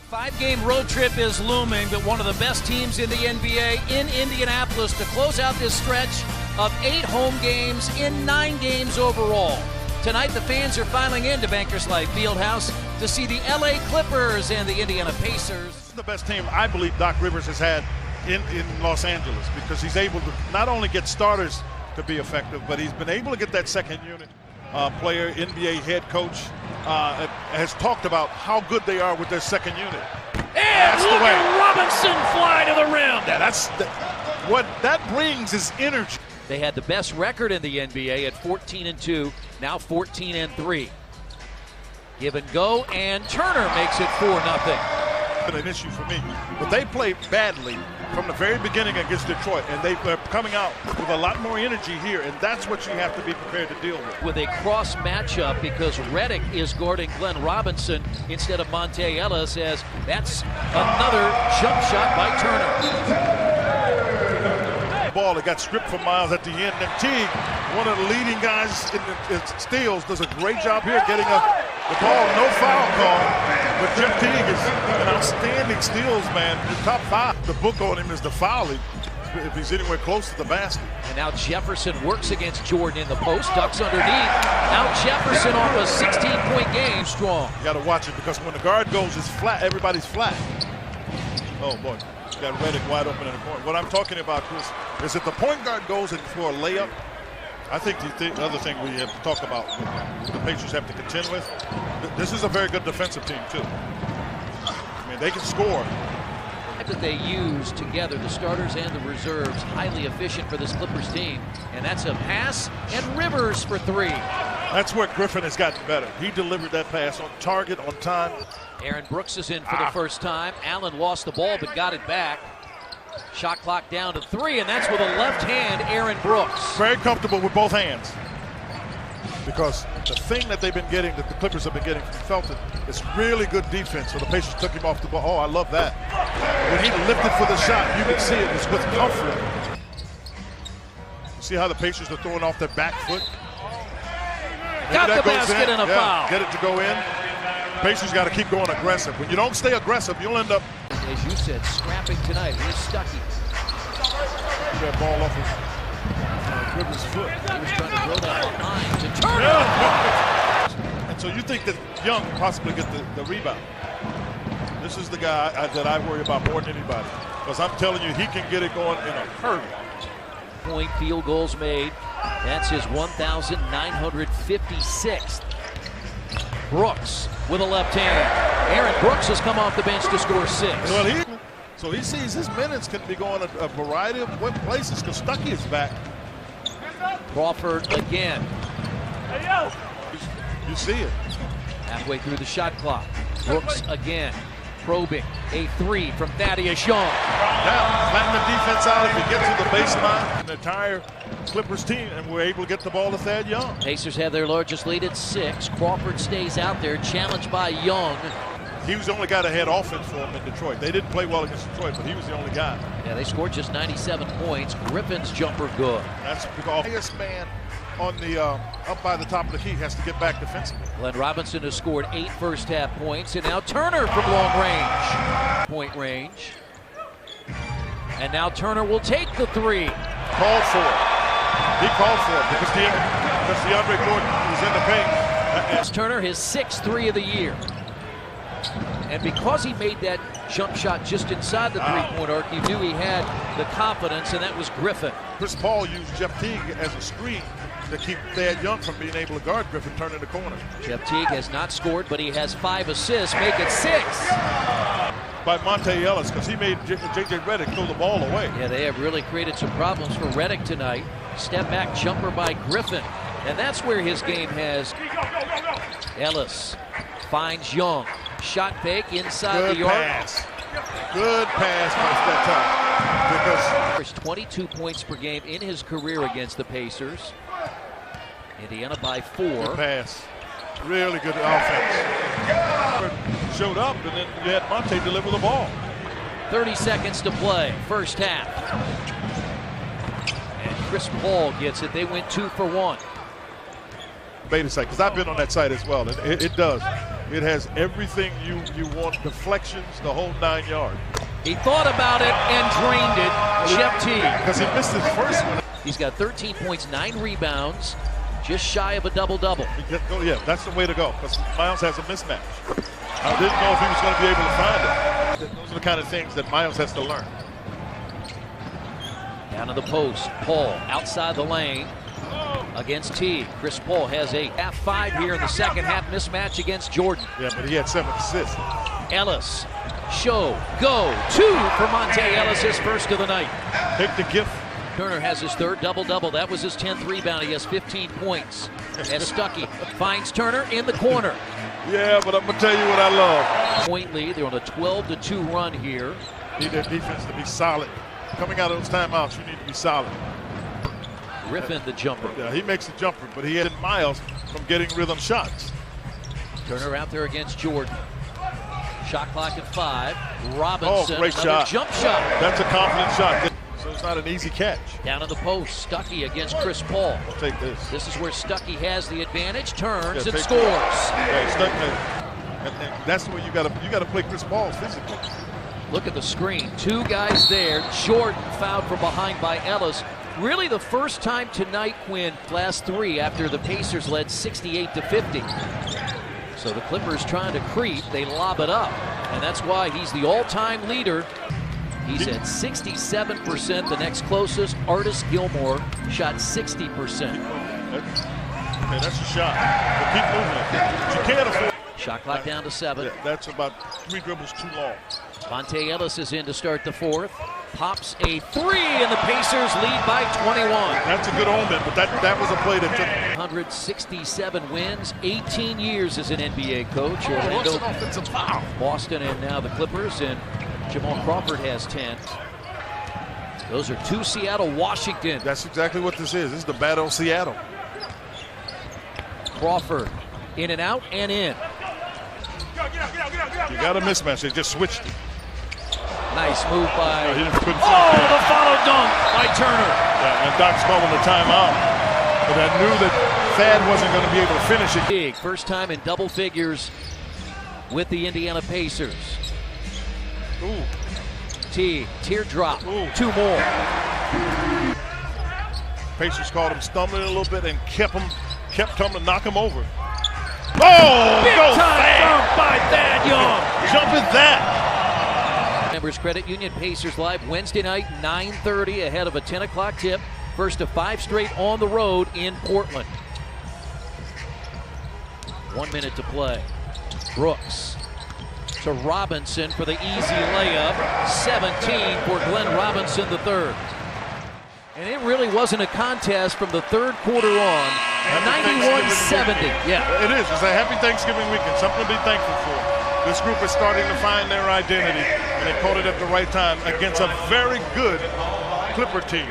Five-game road trip is looming, but one of the best teams in the NBA in Indianapolis to close out this stretch of 8 home games in 9 games overall. Tonight, the fans are filing into Bankers Life Fieldhouse to see the LA Clippers and the Indiana Pacers. This is the best team I believe Doc Rivers has had in Los Angeles, because he's able to not only get starters to be effective, but he's been able to get that second unit player. NBA head coach has talked about how good they are with their second unit. And look at Robinson fly to the rim. What that brings is energy. They had the best record in the NBA at 14-2, now 14-3. Give and go, and Turner makes it 4-0. An issue for me, but they played badly from the very beginning against Detroit, and they're coming out with a lot more energy here, and that's what you have to be prepared to deal with. With a cross matchup, because Redick is guarding Glenn Robinson instead of Monte Ellis, as that's another jump shot by Turner. Ball that got stripped from Miles at the end, and Teague, one of the leading guys in steals, does a great job here getting the ball. No foul call, but Jeff Teague is an outstanding steals man. The top 5. The book on him is the foul if he's anywhere close to the basket. And now Jefferson works against Jordan in the post, ducks underneath. Now Jefferson off a 16-point game. Strong. You got to watch it, because when the guard goes, it's flat. Everybody's flat. Oh boy. Got Redick wide open in the corner. What I'm talking about, Chris, is if the point guard goes in for a layup, I think the other thing we have to talk about, the Pacers have to contend with, this is a very good defensive team, too. I mean, they can score. That they use together, the starters and the reserves, highly efficient for this Clippers team. And that's a pass, and Rivers for 3. That's where Griffin has gotten better. He delivered that pass on target, on time. Aaron Brooks is in for the first time. Allen lost the ball but got it back. Shot clock down to 3, and that's with a left hand, Aaron Brooks. Very comfortable with both hands. Because the thing that they've been getting, that the Clippers have been getting from Felton, is really good defense. So the Pacers took him off the ball. Oh, I love that. When he lifted for the shot, you could see it was with comfort. See how the Pacers are throwing off their back foot? Got the basket and a foul. Get it to go in. Pacers got to keep going aggressive. When you don't stay aggressive, you'll end up, as you said, scrapping tonight. Here's Stuckey. That ball off his Rivers' foot. He was trying to throw that behind to Turner. And so you think that Young possibly get the rebound. This is the guy that I worry about more than anybody, because I'm telling you, he can get it going in a hurry. Point field goals made. That's his 1,956th. Brooks with a left hand. Aaron Brooks has come off the bench to score 6. Well, so he sees his minutes can be going a variety of places, because Stuckey is back. Crawford again. You see it. Halfway through the shot clock. Brooks again. Probing. A 3 from Thaddeus Young. Now, flatten the defense out if you get to the baseline. The entire Clippers team, and we're able to get the ball to Thad Young. Pacers have their largest lead at 6. Crawford stays out there, challenged by Young. He was the only guy that had offense for him in Detroit. They didn't play well against Detroit, but he was the only guy. Yeah, they scored just 97 points. Griffin's jumper good. That's because the highest man on the up by the top of the key has to get back defensively. Glenn Robinson has scored 8 first-half points, and now Turner from long range. Point range. And now Turner will take the 3. Called for it. He called for it because DeAndre Jordan was in the paint. It's Turner, his 6th 3 of the year. And because he made that jump shot just inside the 3-point arc, you knew he had the confidence, and that was Griffin. Chris Paul used Jeff Teague as a screen to keep Thad Young from being able to guard Griffin turning the corner. Jeff Teague has not scored, but he has 5 assists, make it 6. By Monte Ellis, because he made J.J. Redick throw the ball away. Yeah, they have really created some problems for Redick tonight. Step back jumper by Griffin, and that's where his game has. Ellis finds Young. Shot fake inside the arc. Good pass by that time. There's 22 points per game in his career against the Pacers. Indiana by 4. Good pass. Really good offense. Showed up, and then you had Monte deliver the ball. 30 seconds to play, first half. And Chris Paul gets it. They went 2 for 1. Beta site, because I've been on that site as well, and it does. It has everything you want, deflections, the whole 9 yards. He thought about it and drained it. Jeff Teague. Because he missed his first one. He's got 13 points, 9 rebounds, just shy of a double-double. Yeah, that's the way to go, because Miles has a mismatch. I didn't know if he was going to be able to find it. Those are the kind of things that Miles has to learn. Down to the post, Paul outside the lane against Teague. Chris Paul has a half-5 here in the second half mismatch against Jordan. Yeah, but he had 7 assists. Ellis, show, go, 2 for Monte Ellis, his first of the night. Take the gift. Turner has his third double-double. That was his 10th rebound. He has 15 points. As Stuckey finds Turner in the corner. Yeah, but I'm going to tell you what I love. Point lead. They're on a 12-2 run here. Need their defense to be solid. Coming out of those timeouts, you need to be solid. Griffin, the jumper. Yeah, he makes the jumper, but he had Miles from getting rhythm shots. Turner out there against Jordan. Shot clock at 5. Robinson, great another shot. jump shot. That's a confident shot. So it's not an easy catch. Down in the post, Stuckey against Chris Paul. I'll take this. This is where Stuckey has the advantage, turns and take scores. Yeah, Stuckey. And that's where you gotta play Chris Paul physically. Look at the screen. 2 guys there. Jordan fouled from behind by Ellis. Really the first time tonight, Quinn, last 3 after the Pacers led 68-50. So the Clippers trying to creep, they lob it up. And that's why he's the all-time leader. He's at 67%. The next closest, Artis Gilmore, shot 60%. Okay, that's a shot. But keep moving it. But you can't afford. Shot clock down to 7. Yeah, that's about 3 dribbles too long. Monte Ellis is in to start the 4th. Pops a 3, and the Pacers lead by 21. That's a good omen, but that was a play that took. 167 wins, 18 years as an NBA coach. Orlando, offensive foul. Boston, and now the Clippers, and Jamal Crawford has 10. Those are 2 Seattle, Washington. That's exactly what this is. This is the battle of Seattle. Crawford in and out and in. You got a mismatch. They just switched it. Nice move by. The follow dunk by Turner. Yeah, and Doc's calling the timeout. But I knew that Thad wasn't going to be able to finish it. Big first time in double figures with the Indiana Pacers. Ooh. Teague, teardrop. Ooh. 2 more. Pacers caught him stumbling a little bit and kept him to knock him over. Oh, Big go time dunk by Thad Young. Jumping that. Members Credit Union Pacers live Wednesday night, 9:30 ahead of a 10 o'clock tip. First of 5 straight on the road in Portland. 1 minute to play. Brooks to Robinson for the easy layup. 17 for Glenn Robinson III. And it really wasn't a contest from the 3rd quarter on. 91-70. Yeah. It is. It's a happy Thanksgiving weekend. Something to be thankful for. This group is starting to find their identity, and they caught it at the right time against a very good Clipper team.